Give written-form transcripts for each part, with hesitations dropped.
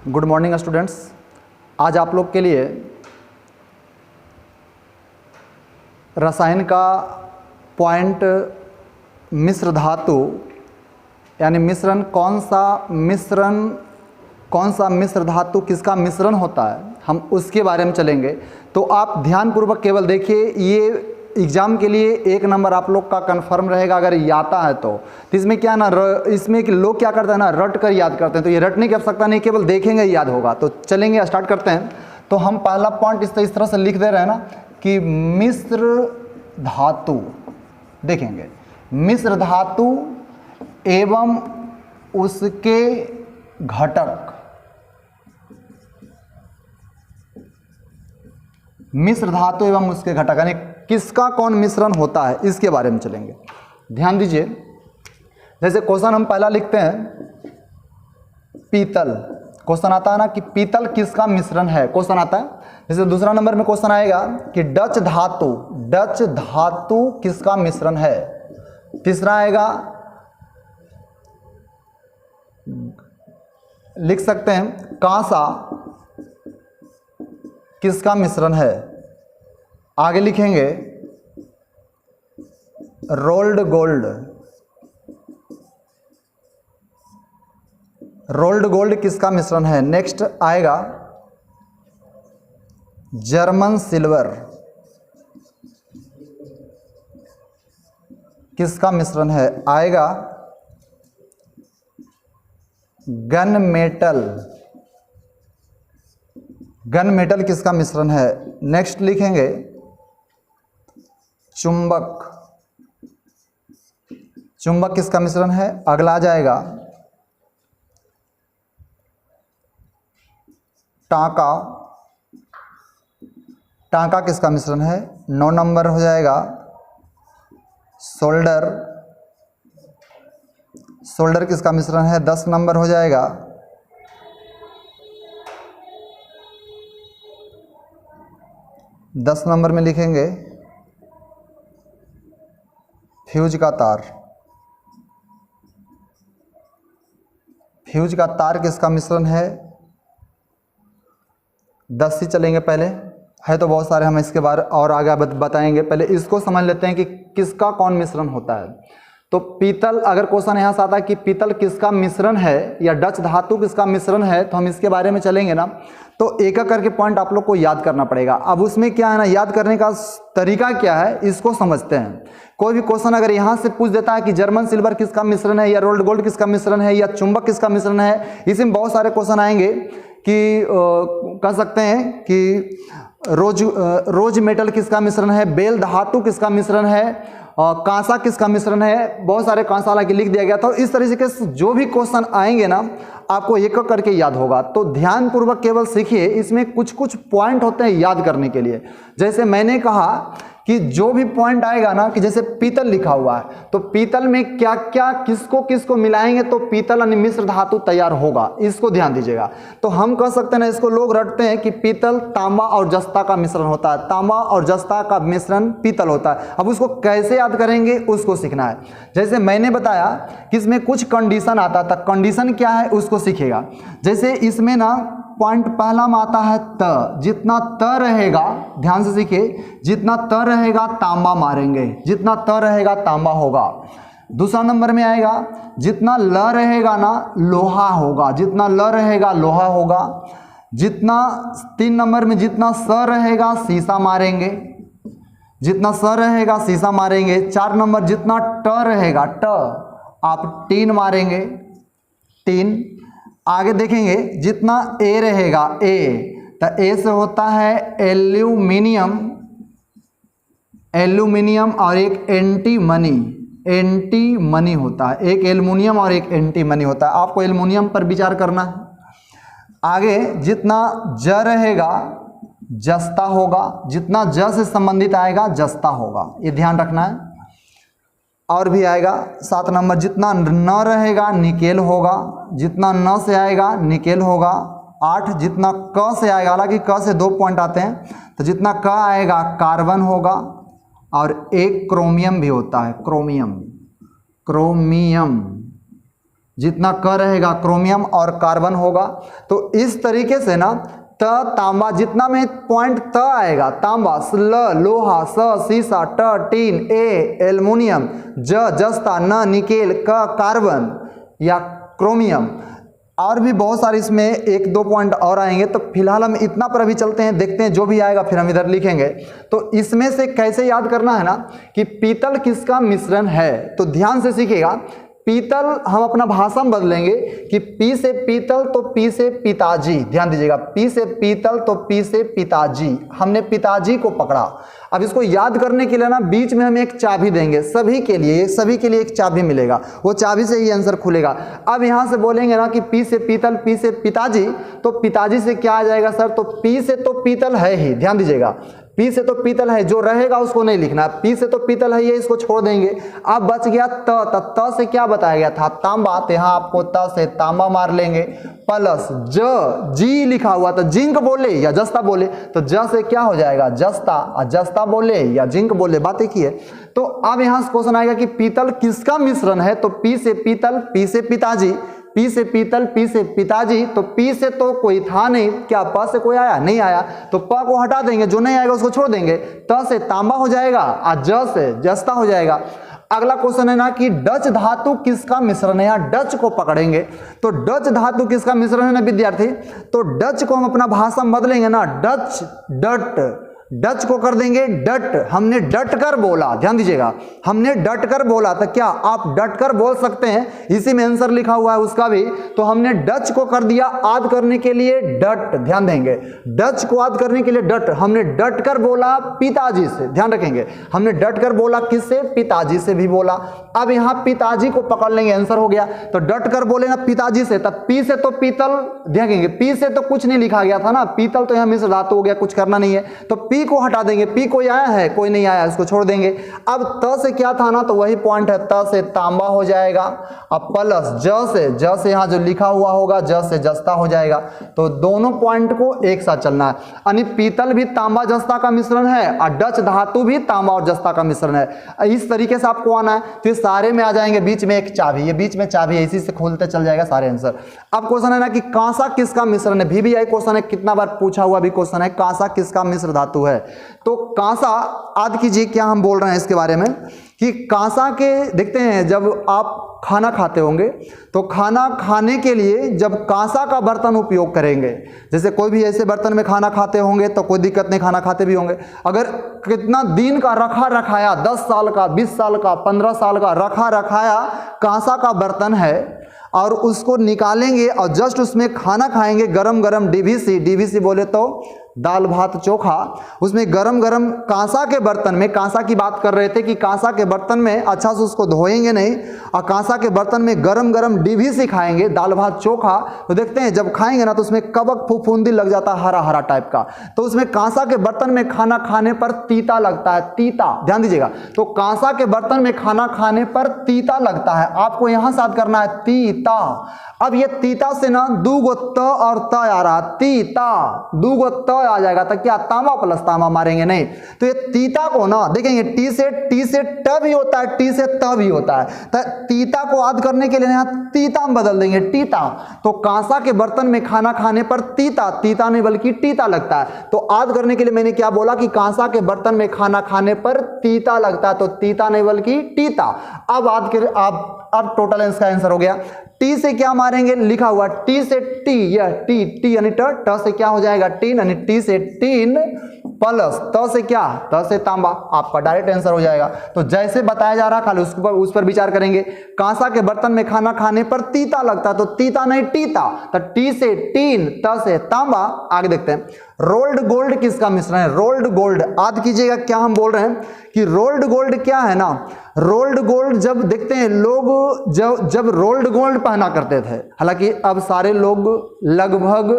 Good morning students. आज आप लोग के लिए रसायन का पॉइंट मिश्र धातु यानी मिश्रण कौन सा मिश्र धातु किसका मिश्रण होता है, हम उसके बारे में चलेंगे। तो आप ध्यानपूर्वक केवल देखिए, ये एग्ज़ाम के लिए 1 नंबर आप लोग का कंफर्म रहेगा अगर ये आता है तो। इसमें क्या ना, इसमें कि लोग क्या करते हैं ना, रट कर याद करते हैं, तो ये रटने की आवश्यकता नहीं, केवल देखेंगे याद होगा। तो चलेंगे, स्टार्ट करते हैं। तो हम पहला पॉइंट इस तरह से लिख दे रहे हैं ना कि मिश्र धातु, देखेंगे मिश्र धातु एवं उसके घटक। मिश्र धातु एवं उसके घटक यानी किसका कौन मिश्रण होता है, इसके बारे में चलेंगे। ध्यान दीजिए, जैसे क्वेश्चन हम पहला लिखते हैं पीतल। क्वेश्चन आता है ना कि पीतल किसका मिश्रण है, क्वेश्चन आता है। जैसे दूसरा नंबर में क्वेश्चन आएगा कि डच धातु किसका मिश्रण है। तीसरा आएगा, लिख सकते हैं कांसा किसका मिश्रण है। आगे लिखेंगे रोल्ड गोल्ड किसका मिश्रण है। नेक्स्ट आएगा जर्मन सिल्वर किसका मिश्रण है। आएगा गन मेटल किसका मिश्रण है। नेक्स्ट लिखेंगे चुंबक किसका मिश्रण है। अगला आ जाएगा टांका किसका मिश्रण है। 9 नंबर हो जाएगा सोल्डर किसका मिश्रण है। 10 नंबर हो जाएगा में लिखेंगे फ्यूज का तार किसका मिश्रण है। 10 ही चलेंगे, पहले है तो बहुत सारे, हम इसके बारे और आगे बताएंगे। पहले इसको समझ लेते हैं कि किसका कौन मिश्रण होता है। तो पीतल, अगर क्वेश्चन यहाँ से आता है कि पीतल किसका मिश्रण है या डच धातु किसका मिश्रण है, तो हम इसके बारे में चलेंगे ना। तो एक एक करके पॉइंट आप लोग को याद करना पड़ेगा। अब उसमें क्या है ना, याद करने का तरीका क्या है, इसको समझते हैं। कोई भी क्वेश्चन अगर यहाँ से पूछ देता है कि जर्मन सिल्वर किसका मिश्रण है या रोल्ड गोल्ड किसका मिश्रण है या चुंबक किसका मिश्रण है, इसमें बहुत सारे क्वेश्चन आएंगे कि कह सकते हैं कि रोज मेटल किसका मिश्रण है, बेल धातु किसका मिश्रण है, कांसा किसका मिश्रण है। बहुत सारे कांसा हालांकि लिख दिया गया था। इस तरीके के जो भी क्वेश्चन आएंगे ना, आपको एक एक करके याद होगा। तो ध्यानपूर्वक केवल सीखिए, इसमें कुछ पॉइंट होते हैं याद करने के लिए। जैसे मैंने कहा कि जो भी पॉइंट आएगा ना, कि जैसे पीतल लिखा हुआ है, तो पीतल में क्या क्या किसको मिलाएंगे तो पीतल यानी मिश्र धातु तैयार होगा, इसको ध्यान दीजिएगा। तो हम कह सकते हैं ना, इसको लोग रटते हैं कि पीतल तांबा और जस्ता का मिश्रण होता है, तांबा और जस्ता का मिश्रण पीतल होता है। अब उसको कैसे याद करेंगे, उसको सीखना है। जैसे मैंने बताया कि इसमें कुछ कंडीशन आता था, कंडीशन क्या है उसको सीखेगा। जैसे इसमें ना पॉइंट पहला में आता है त, जितना त रहेगा, ध्यान से सीखिए, जितना त रहेगा तांबा मारेंगे, जितना त रहेगा तांबा होगा। दूसरा नंबर में आएगा जितना ल रहेगा ना लोहा होगा, जितना ल रहेगा लोहा होगा। जितना 3 नंबर में जितना स रहेगा शीशा मारेंगे, जितना स रहेगा शीशा मारेंगे। 4 नंबर जितना ट रहेगा आप टीन मारेंगे, टीन। आगे देखेंगे जितना ए रहेगा तो ए से होता है एल्यूमिनियम और एक एंटी मनी होता है। एक एल्युमिनियम और एक एंटी मनी होता है, आपको एल्युमिनियम पर विचार करना है। आगे जितना ज रहेगा जस्ता होगा, जितना ज से संबंधित आएगा जस्ता होगा, ये ध्यान रखना है। और भी आएगा 7 नंबर जितना न रहेगा निकेल होगा, जितना न से आएगा निकेल होगा। 8 जितना क से आएगा, हालांकि क से 2 पॉइंट आते हैं, तो जितना क आएगा कार्बन होगा। और एक क्रोमियम भी होता है, क्रोमियम जितना क रहेगा क्रोमियम और कार्बन होगा। तो इस तरीके से ना त तांबा, जितना में पॉइंट त आएगा, तांबा, ल लोहा, स सीसा, ट टीन, ए एल्युमिनियम, जस्ता, न निकेल, क कार्बन या क्रोमियम, और भी बहुत सारे इसमें एक दो पॉइंट और आएंगे। तो फिलहाल हम इतना पर अभी चलते हैं, देखते हैं जो भी आएगा फिर हम इधर लिखेंगे। तो इसमें से कैसे याद करना है ना कि पीतल किसका मिश्रण है, तो ध्यान से सीखिएगा। पीतल हम अपना भाषा में बदलेंगे कि पी से पीतल तो पी से पिताजी, ध्यान दीजिएगा, पी से पीतल तो पी से पिताजी, हमने पिताजी को पकड़ा। अब इसको याद करने के लिए ना बीच में हम एक चाबी देंगे सभी के लिए एक चाबी मिलेगा, वो चाबी से ही आंसर खुलेगा। अब यहाँ से बोलेंगे ना कि पी से पीतल, पी से पिताजी, तो पिताजी से क्या आ जाएगा सर, तो पी से तो पीतल है ही, ध्यान दीजिएगा, पी से तो पीतल है, जो रहेगा उसको नहीं लिखना, पी से तो पीतल है ये, इसको छोड़ देंगे। अब बच गया त से क्या बताया गया था, तांबा, तो यहाँ आपको त से तांबा मार लेंगे, प्लस जी लिखा हुआ, तो जिंक बोले या जस्ता बोले, तो ज से क्या हो जाएगा, जस्ता, जस्ता बोले या जिंक बोले, बात एक ही है। तो अब यहाँ से क्वेश्चन आएगा कि पीतल किसका मिश्रण है, तो पी से पीतल, पी से पिताजी, पी से पीतल, पी से पिताजी, तो पी से तो कोई था नहीं, क्या प से कोई आया, नहीं आया, तो प को हटा देंगे, जो नहीं आएगा उसको छोड़ देंगे, त से तांबा हो जाएगा और ज से जस्ता हो जाएगा। अगला क्वेश्चन है ना कि डच धातु किसका मिश्रण है, यहाँ डच को पकड़ेंगे। तो डच धातु किसका मिश्रण है ना विद्यार्थी, तो डच को हम अपना भाषा में बदलेंगे ना, डच, डट, डच को कर देंगे डट, हमने डट कर बोला, ध्यान दीजिएगा, हमने डट कर बोला, तो क्या आप डट कर बोल सकते हैं, इसी में आंसर लिखा हुआ है उसका भी। तो हमने डच को कर दिया आद करने के लिए डट, ध्यान देंगे, डच को आद करने के लिए डट, हमने डट कर बोला पिताजी से, ध्यान रखेंगे, हमने डट कर बोला किससे, पिताजी से भी बोला। अब यहाँ पिताजी को पकड़ लेंगे, आंसर हो गया। तो डट कर बोले ना पिताजी से, तब पी से तो पीतल, देखेंगे पी से तो कुछ नहीं लिखा गया था ना, पीतल तो यहाँ मिश्र धातु हो गया, कुछ करना नहीं है, तो पी को हटा देंगे, पी कोई आया है, कोई नहीं आया, इसको छोड़ देंगे। अब त से क्या था ना, तो वही पॉइंट है, त से तांबा हो जाएगा, अब प्लस ज से यहाँ जो लिखा हुआ होगा ज से जस्ता हो जाएगा। तो दोनों पॉइंट को एक साथ चलना है, यानी पीतल भी तांबा जस्ता का मिश्रण है और डच धातु भी तांबा और जस्ता का मिश्रण है। इस तरीके से आपको आना है। तो ये सारे में आ जाएंगे, बीच में एक चाबी, ये बीच में चाबी है, इसी से खोलते चल जाएगा सारे आंसर। अब क्वेश्चन है ना कि कांसा किसका मिश्रण है, VVI क्वेश्चन है, कितना बार पूछा हुआ भी क्वेश्चन है, कांसा किसका मिश्र धातु है। तो कांसा, याद कीजिए क्या हम बोल रहे हैं इसके बारे में कि कांसा के, देखते हैं जब आप खाना खाते होंगे तो खाना खाने के लिए जब कांसा का बर्तन उपयोग करेंगे, जैसे कोई भी ऐसे बर्तन में खाना खाते होंगे तो कोई दिक्कत नहीं, खाना खाते भी होंगे। अगर कितना दिन का रखाया 10 साल का, 20 साल का, 15 साल का रखाया कांसा का बर्तन है और उसको निकालेंगे और जस्ट उसमें खाना खाएंगे, गरम गरम डीवीसी बोले तो दाल भात चोखा, उसमें गरम गरम कांसा के बर्तन में, कांसा की बात कर रहे थे कि कांसा के बर्तन में अच्छा से उसको धोएंगे नहीं और कांसा के बर्तन में गरम गरम डीवीसी खाएंगे, दाल भात चोखा, तो देखते हैं जब खाएंगे ना तो उसमें कवक फफूंदी लग जाता है, हरा हरा टाइप का। तो उसमें कांसा के बर्तन में खाना खाने पर तीता लगता है, तीता, ध्यान दीजिएगा। तो कांसा के बर्तन में खाना खाने पर तीता लगता है, आपको यहां से याद करना है तीता। अब ये तीता से ना दूगो त और त आ रहा, तीता, दूगो त आ जाएगा, तो क्या तांबा प्लस तांबा मारेंगे, नहीं। तो ये तीता को ना देखेंगे, टी से ट भी होता है, टी से त भी होता है, तो तीता को याद करने के लिए यहाँ तीता में बदल देंगे, टीता। तो कांसा के बर्तन में खाना खाने पर तीता नहीं बल्कि टीता लगता है। तो याद करने के लिए मैंने क्या बोला कि कांसा के बर्तन में खाना खाने पर तीता लगता है, तो तीता नहीं बल्कि टीता। अब याद कर, अब टोटल इसका आंसर हो गया। टी से क्या मारेंगे, लिखा हुआ टी से टी, यह टी यानी ट से क्या हो जाएगा, टीन, यानी टी से टीन प्लस त से क्या, त से तांबा, आपका डायरेक्ट आंसर हो जाएगा। तो जैसे बताया जा रहा खाली उस पर विचार करेंगे। कांसा के बर्तन में खाना खाने पर तीता लगता, तो तीता नहीं टीता, तो टी से टीन, त से तांबा। आगे देखते हैं, रोल्ड गोल्ड किसका मिश्रण है, रोल्ड गोल्ड। याद कीजिएगा क्या हम बोल रहे हैं कि रोल्ड गोल्ड क्या है ना, रोल्ड गोल्ड जब देखते हैं लोग जब रोल्ड गोल्ड पहना करते थे, हालांकि अब सारे लोग लगभग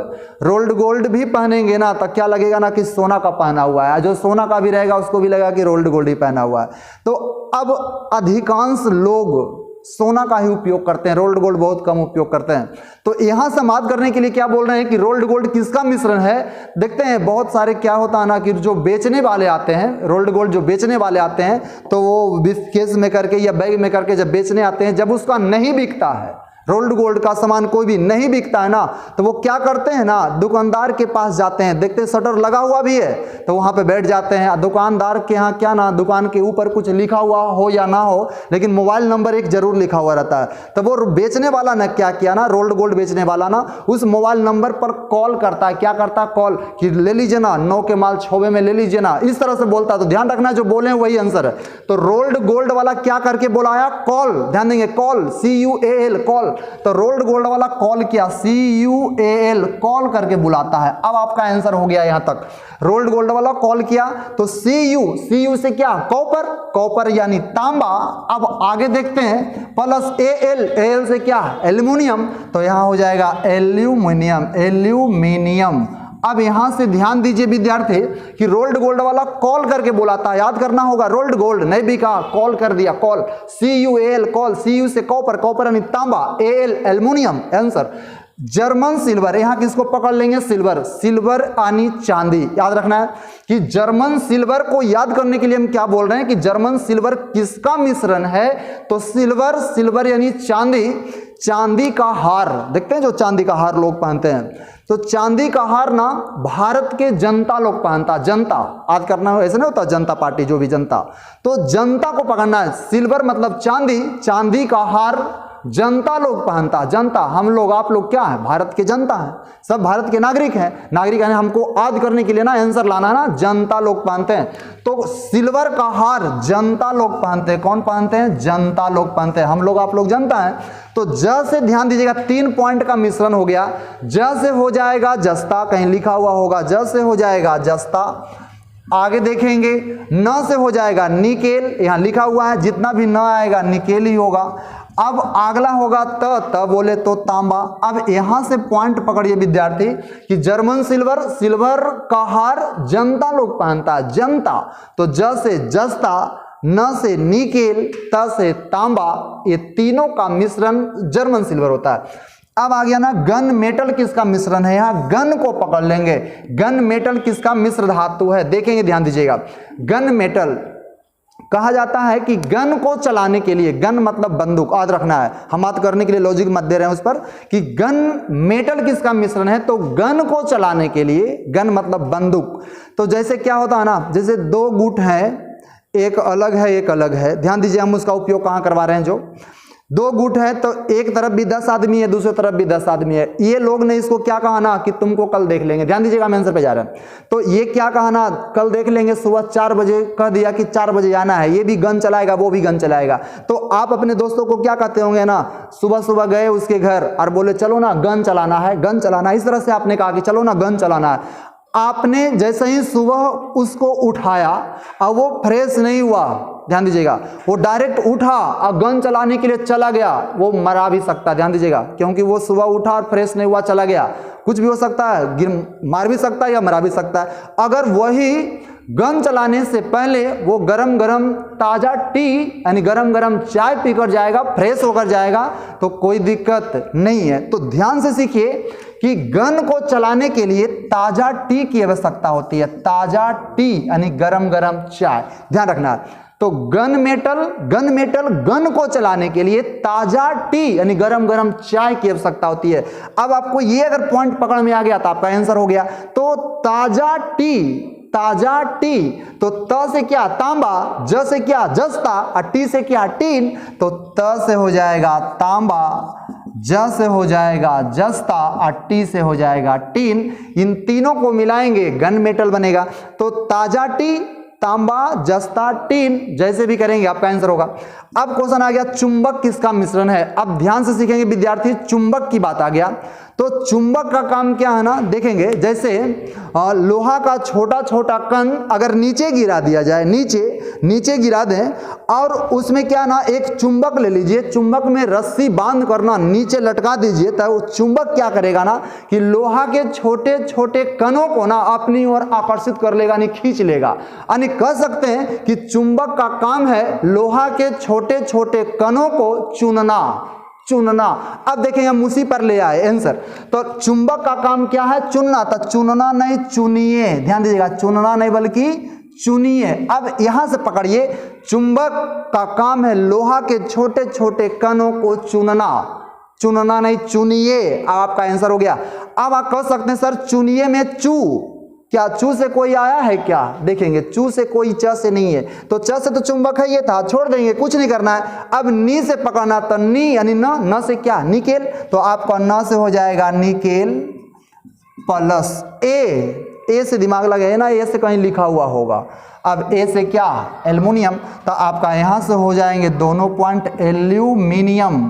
रोल्ड गोल्ड भी पहनेंगे ना, तो क्या लगेगा ना कि सोना का पहना हुआ है, जो सोना का भी रहेगा उसको भी लगेगा कि रोल्ड गोल्ड ही पहना हुआ है। तो अब अधिकांश लोग सोना का ही उपयोग करते हैं, रोल्ड गोल्ड बहुत कम उपयोग करते हैं। तो यहां से बात करने के लिए क्या बोल रहे हैं कि रोल्ड गोल्ड किसका मिश्रण है। देखते हैं बहुत सारे क्या होता है ना कि जो बेचने वाले आते हैं, रोल्ड गोल्ड जो बेचने वाले आते हैं, तो वो केस में करके या बैग में करके जब बेचने आते हैं, जब उसका नहीं बिकता है, रोल्ड गोल्ड का सामान कोई भी नहीं बिकता है ना, तो वो क्या करते हैं ना, दुकानदार के पास जाते हैं, देखते हैं शटर लगा हुआ भी है तो वहां पे बैठ जाते हैं। दुकानदार के यहाँ क्या ना, दुकान के ऊपर कुछ लिखा हुआ हो या ना हो, लेकिन मोबाइल नंबर एक जरूर लिखा हुआ रहता है। तो वो बेचने वाला ना क्या किया ना, रोल्ड गोल्ड बेचने वाला ना उस मोबाइल नंबर पर कॉल करता है। क्या करता है, कॉल, कि ले लीजिए ना, 9 के माल 6 में ले लीजिए ना, इस तरह से बोलता है। तो ध्यान रखना, जो बोले हैं वही आंसर है। तो रोल्ड गोल्ड वाला क्या करके बुलाया, कॉल, ध्यान देंगे, कॉल, CUAL, कॉल। तो रोल्ड गोल्ड वाला कॉल किया, CUAL, कॉल करके बुलाता है। अब आपका आंसर हो गया यहां तक। रोल्ड गोल्ड वाला कॉल किया तो CU से क्या, कॉपर, कॉपर यानी तांबा। अब आगे देखते हैं, प्लस AL से क्या, एल्यूमिनियम, तो यहां हो जाएगा एल्यूमिनियम, एल्यूमिनियम। अब यहां से ध्यान दीजिए विद्यार्थी कि रोल्ड गोल्ड वाला कॉल करके बुलाता है, याद करना होगा, रोल्ड गोल्ड नहीं बिका, कॉल कर दिया, कॉल, CUAL, कॉल, CU से कॉपर, कॉपर यानी तांबा, AL aluminium, answer. German silver, यहां किसको पकड़ लेंगे, सिल्वर, सिल्वर यानी चांदी। याद रखना है कि जर्मन सिल्वर को याद करने के लिए हम क्या बोल रहे हैं कि जर्मन सिल्वर किसका मिश्रण है, तो सिल्वर, सिल्वर यानी चांदी, चांदी का हार, देखते हैं जो चांदी का हार लोग पहनते हैं, तो चांदी का हार ना भारत के जनता लोग पहनता, जनता, आज करना हो ऐसे नहीं होता, जनता पार्टी, जो भी जनता, तो जनता को पकड़ना है। सिल्वर मतलब चांदी, चांदी का हार जनता लोग पहनता, जनता, हम लोग, आप लोग क्या है, भारत के जनता हैं, सब भारत के नागरिक हैं, नागरिक यानी हमको याद करने के लिए ना आंसर लाना है ना, जनता लोग पहनते हैं। तो सिल्वर का हार जनता लोग पहनते हैं, कौन पहनते हैं, जनता लोग पहनते हैं, हम लोग, आप लोग जनता हैं। तो ज से ध्यान दीजिएगा, 3 पॉइंट का मिश्रण हो गया। ज से हो जाएगा जस्ता, कहीं लिखा हुआ होगा, ज से हो जाएगा जस्ता। आगे देखेंगे, न से हो जाएगा निकेल, यहां लिखा हुआ है, जितना भी न आएगा निकेल ही होगा। अब अगला होगा त बोले तो तांबा। अब यहां से पॉइंट पकड़िए विद्यार्थी कि जर्मन सिल्वर, सिल्वर का हार जनता लोग पहनता, जनता, तो ज से जस्ता, न से निकेल, त से तांबा, ये तीनों का मिश्रण जर्मन सिल्वर होता है। अब आ गया ना गन मेटल, किसका मिश्रण है, यहां गन को पकड़ लेंगे, गन मेटल किसका मिश्र धातु है, देखेंगे, ध्यान दीजिएगा। गन मेटल कहा जाता है कि गन को चलाने के लिए, गन मतलब बंदूक, याद रखना है, हम बात करने के लिए लॉजिक मत दे रहे हैं उस पर, कि गन मेटल किसका मिश्रण है, तो गन को चलाने के लिए, गन मतलब बंदूक। तो जैसे क्या होता है ना, जैसे 2 गुट हैं, एक अलग है एक अलग है, ध्यान दीजिए हम उसका उपयोग कहाँ करवा रहे हैं, जो 2 गुट है तो एक तरफ भी 10 आदमी है, दूसरी तरफ भी 10 आदमी है। ये लोग ने इसको क्या कहा ना कि तुमको कल देख लेंगे, ध्यान दीजिएगा, हम आंसर पे जा रहे हैं। तो ये क्या कहा ना, कल देख लेंगे, सुबह 4 बजे कह दिया कि 4 बजे आना है, ये भी गन चलाएगा, वो भी गन चलाएगा। तो आप अपने दोस्तों को क्या कहते होंगे ना, सुबह सुबह गए उसके घर और बोले चलो ना गन चलाना है, गन चलाना है, इस तरह से आपने कहा कि चलो ना गन चलाना है। आपने जैसे ही सुबह उसको उठाया और वो फ्रेश नहीं हुआ, ध्यान दीजिएगा, वो डायरेक्ट उठा और गन चलाने के लिए चला गया, वो मरा भी सकता है, ध्यान दीजिएगा, क्योंकि वो सुबह उठा और फ्रेश नहीं हुआ, चला गया, कुछ भी हो सकता है, मार भी सकता है या मरा भी सकता है। अगर वही गन चलाने से पहले वो गरम गरम ताज़ा टी यानी गरम गरम चाय पीकर जाएगा, फ्रेश होकर जाएगा, तो कोई दिक्कत नहीं है। तो ध्यान से सीखिए कि गन को चलाने के लिए ताज़ा टी की आवश्यकता होती है, ताज़ा टी यानी गरम गरम चाय, ध्यान रखना है। तो गन मेटल गन को चलाने के लिए ताज़ा टी यानी गरम गरम चाय की आवश्यकता होती है। अब आपको ये अगर पॉइंट पकड़ में आ गया तो आपका आंसर हो गया। तो ताज़ा टी, तो त से क्या तांबा, ज से क्या जस्ता और टी से क्या टीन, तो त से हो जाएगा तांबा, ज से हो जाएगा जस्ता और टी से हो जाएगा टीन। इन तीनों को मिलाएंगे गन मेटल बनेगा। तो ताजा टी, तांबा, जस्ता, टीन, जैसे भी करेंगे आपका आंसर होगा। अब क्वेश्चन आ गया चुंबक किसका मिश्रण है। अब ध्यान से सीखेंगे विद्यार्थी, चुंबक की बात आ गया। तो चुंबक का काम क्या है ना, देखेंगे जैसे लोहा का छोटा छोटा कण अगर नीचे गिरा दिया जाए, नीचे गिरा दें और उसमें क्या ना एक चुंबक ले लीजिए, चुंबक में रस्सी बांध कर ना नीचे लटका दीजिए, तो चुंबक क्या करेगा ना कि लोहा के छोटे छोटे कणों को ना अपनी ओर आकर्षित कर लेगा, यानी खींच लेगा। यानी कह सकते हैं कि चुंबक का काम है लोहा के छोटे छोटे कणों को चुनना। अब देखें हम उसी पर ले आए आंसर। तो चुंबक का काम क्या है, चुनना। तो चुनना नहीं चुनिए, ध्यान दीजिएगा, चुनना नहीं बल्कि चुनिए। अब यहां से पकड़िए, चुंबक का काम है लोहा के छोटे छोटे कणों को चुनना। चुनना नहीं, चुनिए। अब आपका आंसर हो गया। अब आप कह सकते हैं सर चुनिए में चू, क्या चू से कोई आया है क्या? देखेंगे चू से कोई च से नहीं है, तो च से तो चुंबक है, ये था, छोड़ देंगे, कुछ नहीं करना है। अब नी से पकड़ना, तो नी यानी न से क्या? निकेल, तो आपका न से हो जाएगा निकेल प्लस ए से दिमाग लगे ना, ए से कहीं लिखा हुआ होगा। अब ए से क्या? एल्युमिनियम, तो आपका यहां से हो जाएंगे दोनों पॉइंट एल्यूमिनियम।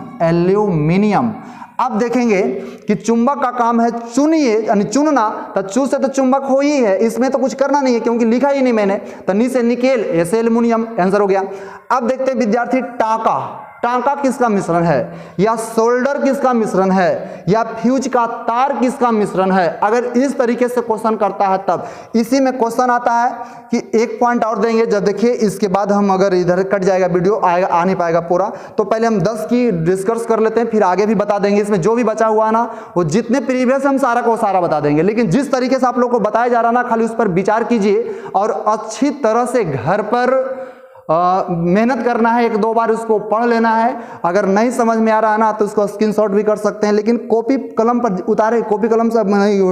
अब देखेंगे कि चुंबक का काम है चुनिए यानी चुनना, तो चू से तो चुंबक हो ही है, इसमें तो कुछ करना नहीं है क्योंकि लिखा ही नहीं मैंने, तो नी से निकेल, ए से एल्युमिनियम, आंसर हो गया। अब देखते हैं विद्यार्थी टांका, टांका किसका मिश्रण है, या सोल्डर किसका मिश्रण है, या फ्यूज का तार किसका मिश्रण है? अगर इस तरीके से क्वेश्चन करता है तब इसी में क्वेश्चन आता है कि एक पॉइंट और देंगे। जब देखिए इसके बाद हम अगर इधर कट जाएगा वीडियो आएगा, आ नहीं पाएगा पूरा, तो पहले हम 10 की डिस्कस कर लेते हैं, फिर आगे भी बता देंगे। इसमें जो भी बचा हुआ ना, वो जितने प्रीवियस हम सारा को सारा बता देंगे, लेकिन जिस तरीके से आप लोग को बताया जा रहा ना, खाली उस पर विचार कीजिए और अच्छी तरह से घर पर मेहनत करना है, 1-2 बार उसको पढ़ लेना है। अगर नहीं समझ में आ रहा है ना, तो उसको स्क्रीनशॉट भी कर सकते हैं, लेकिन कॉपी कलम पर उतारे, कॉपी कलम से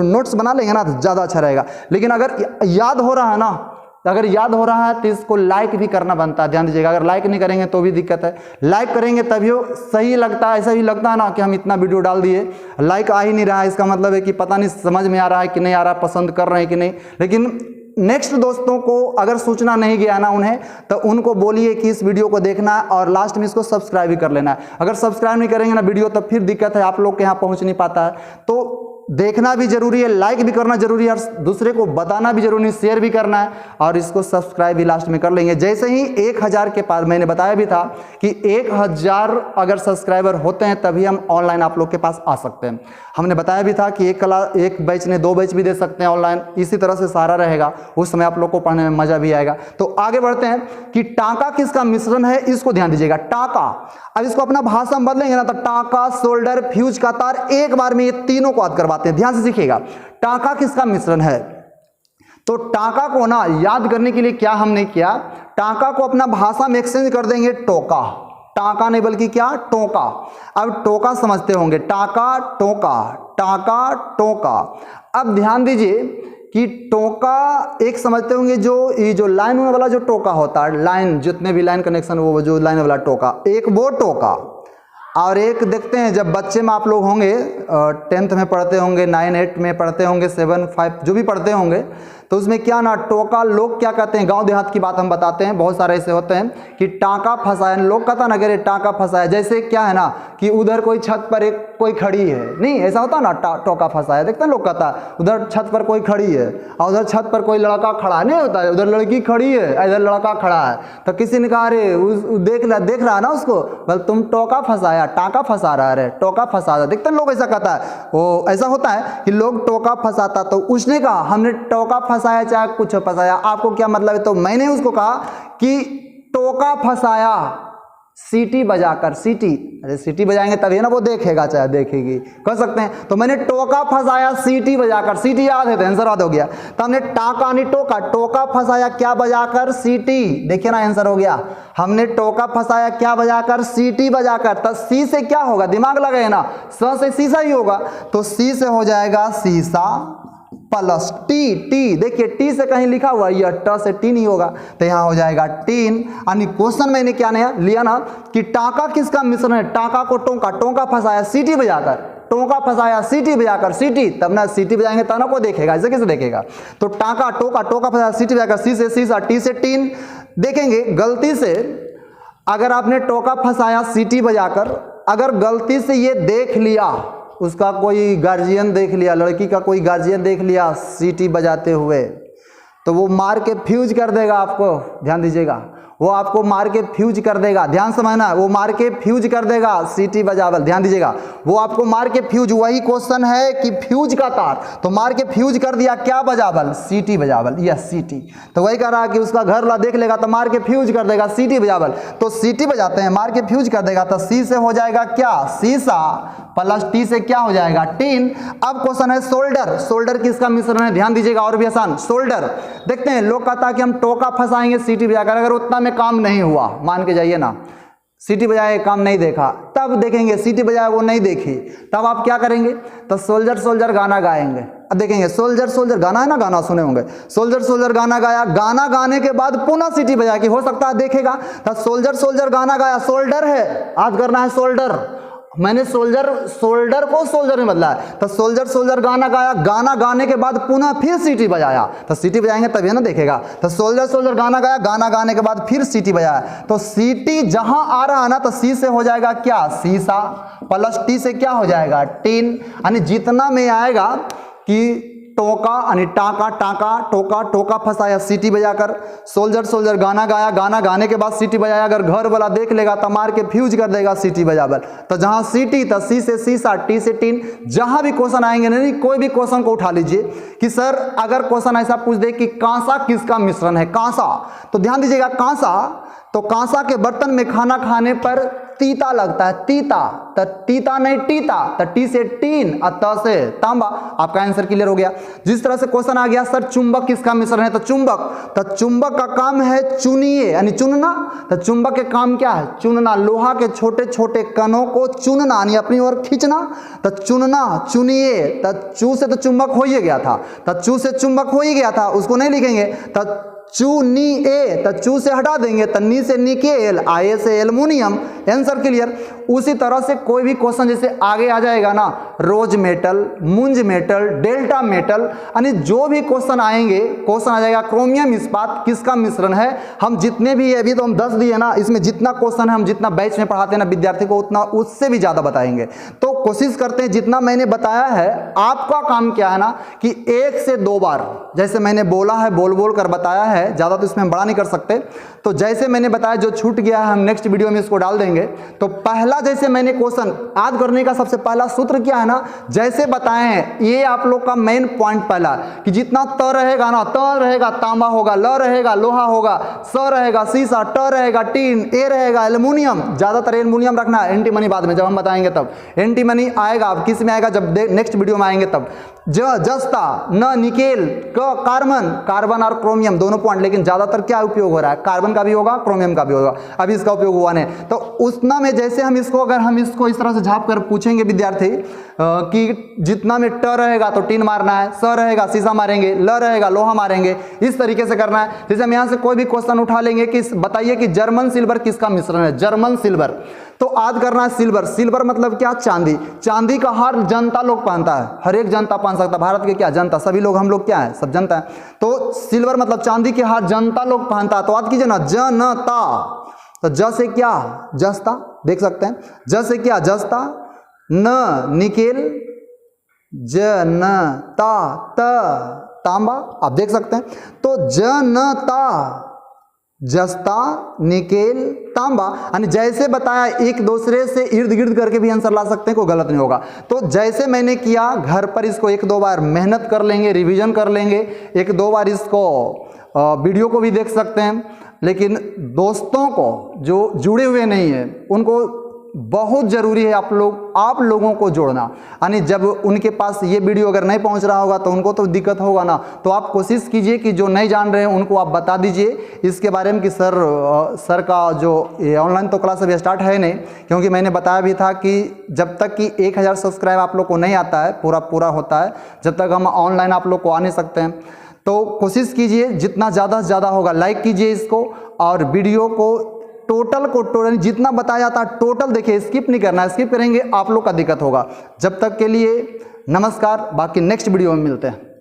नोट्स बना लेंगे ना तो ज़्यादा अच्छा रहेगा। लेकिन अगर याद हो रहा है ना, अगर याद हो रहा है तो इसको लाइक भी करना बनता है, ध्यान दीजिएगा। अगर लाइक नहीं करेंगे तो भी दिक्कत है, लाइक करेंगे तभी सही लगता है। ऐसा ही लगता है ना कि हम इतना वीडियो डाल दिए, लाइक आ ही नहीं रहा है, इसका मतलब है कि पता नहीं समझ में आ रहा है कि नहीं आ रहा, पसंद कर रहे हैं कि नहीं। लेकिन नेक्स्ट दोस्तों को अगर सूचना नहीं गया ना उन्हें, तो उनको बोलिए कि इस वीडियो को देखना है और लास्ट में इसको सब्सक्राइब भी कर लेना है। अगर सब्सक्राइब नहीं करेंगे ना वीडियो, तो फिर दिक्कत है, आप लोग के यहाँ पहुँच नहीं पाता है। तो देखना भी जरूरी है, लाइक भी करना जरूरी है, और दूसरे को बताना भी जरूरी है, शेयर भी करना है, और इसको सब्सक्राइब भी लास्ट में कर लेंगे। जैसे ही 1000 के पास, मैंने बताया भी था कि 1000 अगर सब्सक्राइबर होते हैं तभी हम ऑनलाइन आप लोग के पास आ सकते हैं। हमने बताया भी था कि एक बैच ने 2 बैच भी दे सकते हैं ऑनलाइन, इसी तरह से सारा रहेगा, उस समय आप लोग को पढ़ने में मजा भी आएगा। तो आगे बढ़ते हैं कि टांका किसका मिश्रण है, इसको ध्यान दीजिएगा। टांका, अब इसको अपना भाषा में बदलेंगे ना, तो टांका, सोल्डर, फ्यूज का तार, एक बार में ये तीनों को याद करवाते हैं, ध्यान से सीखिएगा। टांका किसका मिश्रण है, तो टांका को ना याद करने के लिए क्या हमने किया, टांका को अपना भाषा में एक्सचेंज कर देंगे टोका। टांका नहीं बल्कि क्या, टोका। अब टोका समझते होंगे, टांका टोका, टांका टोका। अब ध्यान दीजिए कि टोका एक समझते होंगे, ये जो लाइन वाला जो टोका होता है, लाइन जितने भी लाइन कनेक्शन, वो जो लाइन वाला टोका, एक वो टोका। और एक देखते हैं जब बच्चे में आप लोग होंगे, 10th में पढ़ते होंगे, 9, 8 में पढ़ते होंगे, 7, 5 जो भी पढ़ते होंगे, तो उसमें क्या ना, टोका लोग क्या कहते हैं, गांव देहात की बात हम बताते हैं, बहुत सारे ऐसे होते हैं कि टांका फंसाया, लोग कहता ना कि टांका फंसाया। जैसे क्या है ना कि उधर कोई छत पर एक कोई खड़ी है, नहीं ऐसा होता ना, टोका फंसाया, देखते हैं लोग कहता है उधर छत पर कोई खड़ी है और उधर छत पर कोई लड़का खड़ा है, नहीं होता है, उधर लड़की खड़ी है इधर लड़का खड़ा है, तो किसी ने कहा अरे देख रहा है ना उसको, बोल तुम टोका फंसाया, टांका फंसा रहा है, टोका फंसा रहा। देखते हैं लोग ऐसा कहता है, वो ऐसा होता है कि लोग टोका फंसाता, तो उसने कहा हमने टोका फंसाया चाहे कुछ फंसाया, आपको क्या मतलब है, तो मैंने उसको कहा कि टोका फंसाया सीटी बजाकर। सीटी, अरे सीटी बजाएंगे तभी ना वो देखेगा चाहे देखेगी, कह सकते हैं। तो मैंने टोका फंसाया सीटी बजाकर, सीटी याद है तो आंसर याद हो गया। तो हमने टाका नहीं टोका, टोका फंसाया क्या बजाकर, सीटी, देखिए ना आंसर हो गया। हमने टोका फंसाया क्या बजाकर, सीटी बजाकर। तो सी से क्या होगा, दिमाग लगाए ना, स से शीशा ही होगा, तो सी से हो जाएगा शीशा प्लस टी। टी देखिए टी से कहीं लिखा हुआ, यह ट से टी नहीं होगा, तो यहाँ हो जाएगा टीन। यानी क्वेश्चन मैंने क्या लिया ना कि टाका किसका मिश्रण है, टाका को टोका, टोका फंसाया सीटी बजाकर, टोका फंसाया सीटी बजाकर, सीटी, तब ना सीटी बजाएंगे तब ना को देखेगा, ऐसे कैसे देखेगा। तो टाका टोका, टोका फंसाया सीटी बजाकर, सी से शीशा, टी से टीन। देखेंगे गलती से अगर आपने टोका फंसाया सीटी बजाकर, अगर गलती से ये देख लिया, उसका कोई गार्जियन देख लिया, लड़की का कोई गार्जियन देख लिया सीटी बजाते हुए, तो वो मार के फ्यूज कर देगा आपको, ध्यान दीजिएगा, वो आपको मार के फ्यूज कर देगा, ध्यान समझना, वो मार के फ्यूज कर देगा सीटी बजावल, ध्यान दीजिएगा, वो आपको मार के फ्यूज, वही क्वेश्चन है कि फ्यूज का तार, तो मार के फ्यूज कर दिया क्या बजावल, सीटी बजावल, यस सीटी। तो वही कह रहा है कि उसका घर वाला देख लेगा तो मार के फ्यूज कर देगा सीटी बजावल, तो सीटी बजाते हैं, मार के फ्यूज कर देगा, तो सी से हो जाएगा क्या, शीशा, प्लस टी से क्या हो जाएगा, टीन। अब क्वेश्चन है सोल्डर, सोल्डर किसका मिश्रण है, ध्यान दीजिएगा, और भी आसान। सोल्डर देखते हैं, लोग कहता है कि हम टोका फंसाएंगे सीटी बजाकर, अगर उतना में काम नहीं हुआ, मान के जाइए ना, सीटी बजाए काम नहीं देखा, तब देखेंगे सीटी बजाए वो नहीं देखी, तब आप क्या करेंगे, तो सोल्जर सोल्जर गाना गाएंगे। अब देखेंगे सोल्जर सोल्जर गाना है ना, गाना सुने होंगे, सोल्जर सोल्जर गाना गाया, गाना गाने के बाद पुनः सीटी बजा के हो सकता है देखेगा, तो सोल्जर सोल्जर गाना गाया, सोल्डर है, आज करना है सोल्डर, मैंने सोल्डर को सोल्जर में बदला है, तो सोल्जर सोल्जर गाना गाया, गाना गाने के बाद पुनः फिर सीटी बजाया, तो सीटी बजाएंगे तभी ना देखेगा, तो सोल्जर सोल्जर गाना गाया, गाना गाने के बाद फिर सीटी बजाया, तो सीटी जहां आ रहा है ना, तो सी से हो जाएगा क्या, शीशा, प्लस टी से क्या हो जाएगा, टीन, यानी जितना में आएगा कि टोका यानी टाका टाका टोका टोका फंसाया सीटी बजाकर, सोल्जर सोल्जर गाना गाया, गाना गाने के बाद सीटी बजाया, अगर घर वाला देख लेगा तो मार के फ्यूज कर देगा सीटी बजाकर, तो जहां सीटी तो सी से शीशा, टी से टीन, जहां भी क्वेश्चन आएंगे नहीं, कोई भी क्वेश्चन को उठा लीजिए कि सर अगर क्वेश्चन ऐसा पूछ दे कि कांसा किसका मिश्रण है, कांसा, तो ध्यान दीजिएगा कांसा, तो कांसा के बर्तन में खाना खाने पर तीता लगता है, तीता, तो तीता नहीं टीता, तो टी से टीन और त से तांबा, आपका आंसर क्लियर हो गया। जिस तरह से क्वेश्चन आ गया सर चुंबक किसका मिश्रण है, तो चुंबक, तो चुंबक का काम है चुनिए यानी चुनना, तो चुंबक के काम क्या है, चुनना, लोहा के छोटे छोटे कणों को चुनना यानी अपनी ओर खींचना, तो चुनना, चुनिए, तो चू से तो चुंबक हो ही गया था, तो चू से चुंबक हो ही गया था, उसको नहीं लिखेंगे, तो चू नी ए, तो चू से हटा देंगे, तो नी से निकेल, आए से एल्युमिनियम, आंसर क्लियर। उसी तरह से कोई भी क्वेश्चन जैसे आगे आ जाएगा ना, रोज मेटल, मुंज मेटल, डेल्टा मेटल, यानी जो भी क्वेश्चन आएंगे, क्वेश्चन आ जाएगा क्रोमियम इस्पात किसका मिश्रण है, हम जितने भी अभी तो हम 10 दिए ना, इसमें जितना क्वेश्चन है हम जितना बैच में पढ़ाते हैं ना विद्यार्थी को, उतना उससे भी ज्यादा बताएंगे, तो कोशिश करते हैं जितना मैंने बताया है, आपका काम क्या है ना कि 1 से 2 बार, जैसे मैंने बोला है, बोल बोल कर बताया है, ज्यादा तो इसमें हम बड़ा नहीं कर सकते, तो जैसे मैंने बताया जो छूट गया है हम नेक्स्ट वीडियो में इसको डाल देंगे। तो पहला जैसे मैंने क्वेश्चन याद करने का सबसे पहला सूत्र क्या है ना, जैसे बताए हैं, ये आप लोग का मेन पॉइंट पहला कि जितना त रहेगा ना, त रहेगा तांबा होगा, ल रहेगा लोहा होगा, स रहेगा शीशा, ट रहेगा टीन, ए रहेगा एल्युमिनियम, ज्यादातर एल्युमिनियम रखना है, एंटीमनी बाद में जब हम बताएंगे तब एंटीमनी आएगा, अब किस में आएगा जब नेक्स्ट वीडियो में आएंगे तब, जस्ता, न निकेल, कार्बन, कार्बन और क्रोमियम दोनों पॉइंट, लेकिन ज्यादातर क्या उपयोग हो रहा है, कार्बन का भी होगा क्रोमियम का भी होगा, अभी इसका उपयोग हुआ नहीं, तो उतना में जैसे हम इसको अगर हम इसको इस तरह से झाप कर पूछेंगे विद्यार्थी कि जितना में ट रहेगा तो टीन मारना है, स रहेगा शीशा मारेंगे, ल रहेगा लोहा मारेंगे, इस तरीके से करना है। जैसे हम यहाँ से कोई भी क्वेश्चन उठा लेंगे कि बताइए कि जर्मन सिल्वर किसका मिश्रण है, जर्मन सिल्वर, तो आज करना है सिल्वर, सिल्वर मतलब क्या, चांदी, चांदी का हर जनता लोग पहनता है, हर एक जनता पहन सकता है, भारत के क्या जनता, सभी लोग हम लोग क्या है, सब जनता है, तो सिल्वर मतलब चांदी के हर जनता लोग पहनता है, तो याद कीजिए ना जनता, तो ज से क्या, जस्ता, देख सकते हैं, ज से क्या जस्ता, न निकेल, जनता, त तांबा, आप देख सकते हैं, तो जनता, जस्ता, निकेल, तांबा, यानी जैसे बताया एक दूसरे से इर्द गिर्द करके भी आंसर ला सकते हैं, कोई गलत नहीं होगा। तो जैसे मैंने किया घर पर इसको 1-2 बार मेहनत कर लेंगे, रिवीजन कर लेंगे, 1-2 बार इसको वीडियो को भी देख सकते हैं, लेकिन दोस्तों को जो जुड़े हुए नहीं है उनको बहुत ज़रूरी है आप लोगों को जोड़ना, यानी जब उनके पास ये वीडियो अगर नहीं पहुंच रहा होगा तो उनको तो दिक्कत होगा ना, तो आप कोशिश कीजिए कि जो नहीं जान रहे हैं उनको आप बता दीजिए इसके बारे में कि सर का जो ऑनलाइन तो क्लास अभी स्टार्ट है नहीं, क्योंकि मैंने बताया भी था कि जब तक कि 1000 सब्सक्राइब आप लोग को नहीं आता है, पूरा होता है, जब तक हम ऑनलाइन आप लोग को आ नहीं सकते हैं, तो कोशिश कीजिए जितना ज़्यादा से ज़्यादा होगा लाइक कीजिए इसको, और वीडियो को टोटल जितना बताया जाता है टोटल देखिए, स्किप नहीं करना है, स्किप करेंगे आप लोग का दिक्कत होगा। जब तक के लिए नमस्कार, बाकी नेक्स्ट वीडियो में मिलते हैं।